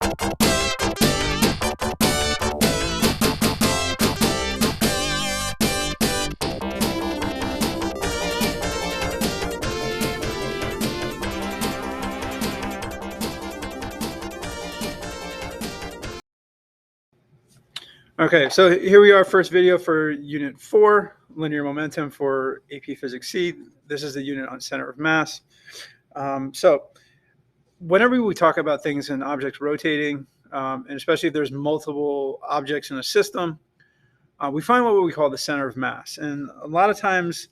Okay, so here we are, first video for Unit 4, Linear Momentum for AP Physics C. This is the unit on center of mass. So whenever we talk about things and objects rotating, and especially if there's multiple objects in a system, we find what we call the center of mass. And a lot of times,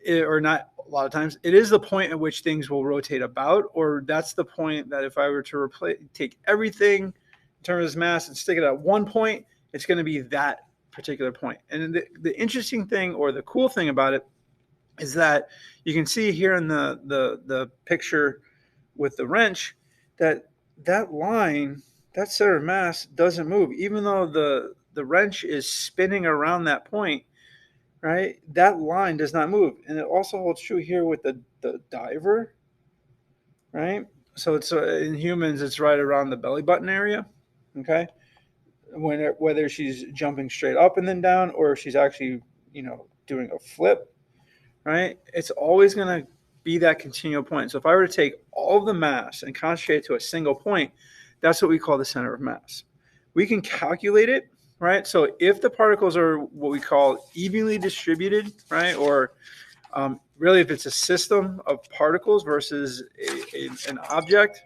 or not a lot of times, it is the point at which things will rotate about, or that's the point that if I were to take everything in terms of mass and stick it at one point, it's going to be that particular point. And the interesting thing, or the cool thing about it, is that you can see here in the picture with the wrench that line, that center of mass, doesn't move, even though the wrench is spinning around that point, right? That line does not move. And it also holds true here with the diver, right? So it's in humans, it's right around the belly button area, okay? Whether she's jumping straight up and then down, or she's actually, doing a flip, right? It's always going to be that continual point. So if I were to take all of the mass and concentrate it to a single point, that's what we call the center of mass. We can calculate it, right? So if the particles are what we call evenly distributed, right? Or really if it's a system of particles versus an object,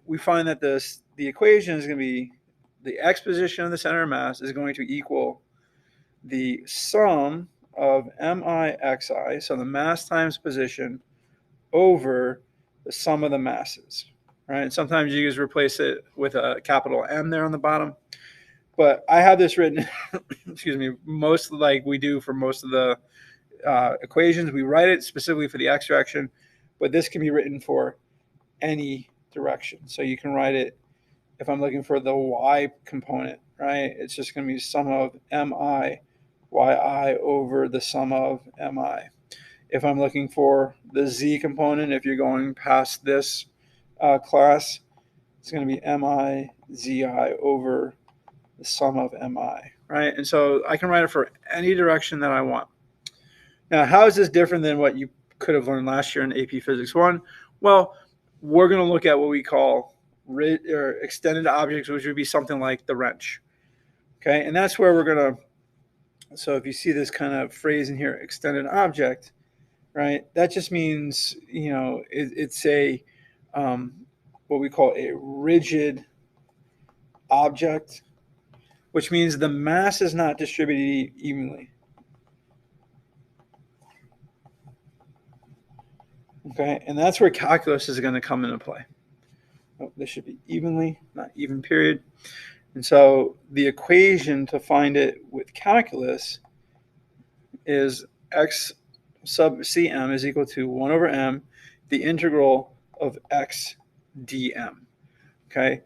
we find that the equation is going to be the x position of the center of mass is going to equal the sum of mi(xi), so the mass times position, over the sum of the masses, right? And sometimes you just replace it with a capital M there on the bottom. But I have this written, excuse me, most like we do for most of the equations. We write it specifically for the x direction, but this can be written for any direction. So you can write it, if I'm looking for the y component, right, it's just going to be sum of mi yi over the sum of mi. If I'm looking for the z component, if you're going past this class, it's going to be mi zi over the sum of mi, right? And so I can write it for any direction that I want. Now, how is this different than what you could have learned last year in AP Physics 1? Well, we're going to look at what we call extended objects, which would be something like the wrench. Okay, and that's where we're going to, so if you see this kind of phrase in here, extended object, right, that just means, it's a, what we call a rigid object, which means the mass is not distributed evenly. Okay, and that's where calculus is going to come into play. Oh, this should be evenly, not even period. And so the equation to find it with calculus is x sub cm is equal to 1 over m, the integral of x dm. Okay,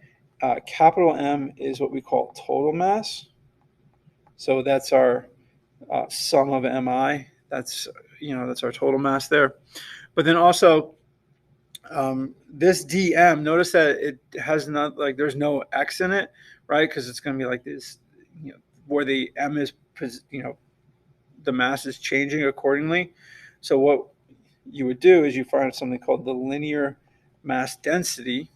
capital M is what we call total mass. So that's our sum of mi. That's our total mass there. But then also this dm, notice that it has not, like, there's no x in it, right? Because it's going to be like this, where the m is, the mass is changing accordingly. So what you would do is you find something called the linear mass density,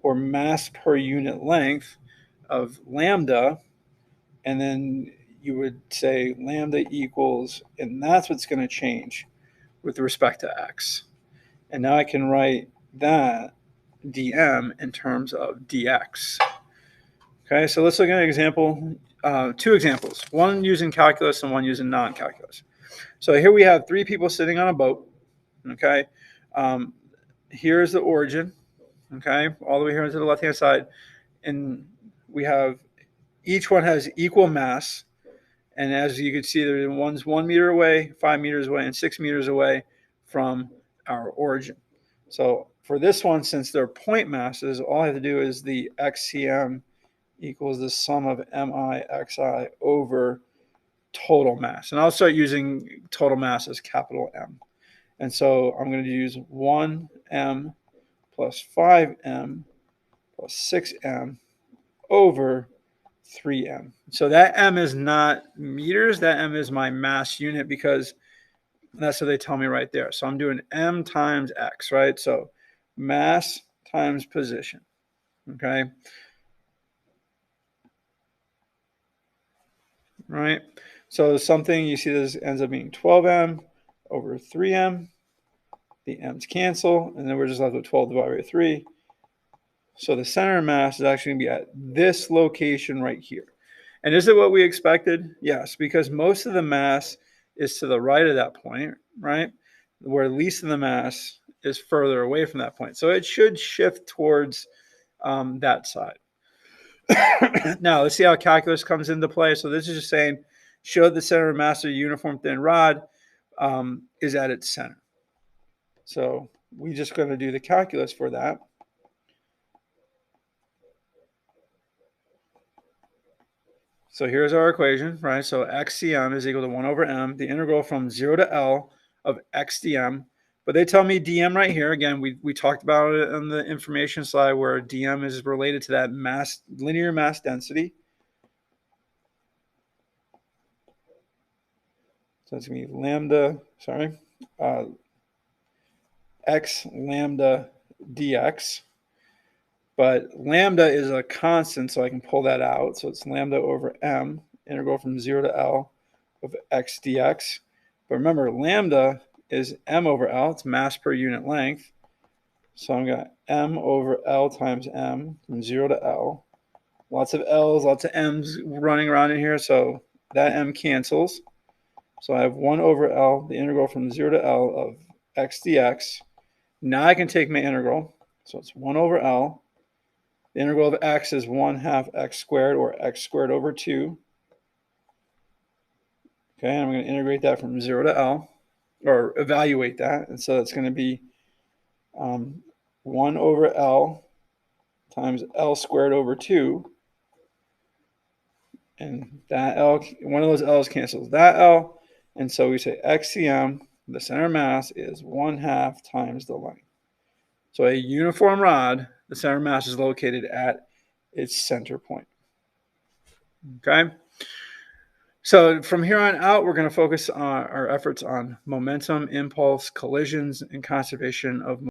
or mass per unit length of lambda, and then you would say lambda equals, and that's what's going to change with respect to x. And now I can write that dm in terms of dx. Okay, so let's look at an example, two examples, one using calculus and one using non-calculus. So here we have three people sitting on a boat. Okay, here's the origin. Okay, all the way here to the left-hand side, and we have, each one has equal mass, and as you can see, there one's 1 meter away, 5 meters away, and 6 meters away from our origin. So for this one, since they're point masses, all I have to do is the xcm equals the sum of mi(xi) over total mass, and I'll start using total mass as capital M. And so I'm going to use 1m plus 5m plus 6m over 3m. So that m is not meters, that m is my mass unit because that's what they tell me right there. So I'm doing m times x, right? So mass times position, okay? Right? So something, you see this ends up being 12m over 3m. The m's cancel, and then we're just left with 12 divided by 3. So the center of mass is actually going to be at this location right here. And is it what we expected? Yes, because most of the mass is to the right of that point, right? Where least of the mass is further away from that point. So it should shift towards that side. Now, let's see how calculus comes into play. So this is just saying, show the center of mass of a uniform thin rod is at its center. So we're just going to do the calculus for that. So here's our equation, right? So xcm is equal to 1 over m, the integral from 0 to L of x dm. But they tell me dm right here. Again, we talked about it on the information slide where dm is related to that mass, linear mass density. So it's going to be lambda, x lambda dx. But lambda is a constant, so I can pull that out. So it's lambda over m, integral from 0 to L of x dx. But remember, lambda is m over L. It's mass per unit length. So I'm going to m over L times m from 0 to L. Lots of L's, lots of m's running around in here, so that m cancels. So I have 1 over L, the integral from 0 to L of x dx. Now I can take my integral. So it's 1 over L. The integral of x is 1/2 x squared, or x squared over 2. Okay, and I'm going to integrate that from 0 to L, or evaluate that. And so it's going to be 1 over L times L squared over 2. And that L, one of those L's cancels that L. And so we say xcm, the center mass, is 1/2 times the length. So a uniform rod, the center mass is located at its center point. Okay? So from here on out, we're going to focus our efforts on momentum, impulse, collisions, and conservation of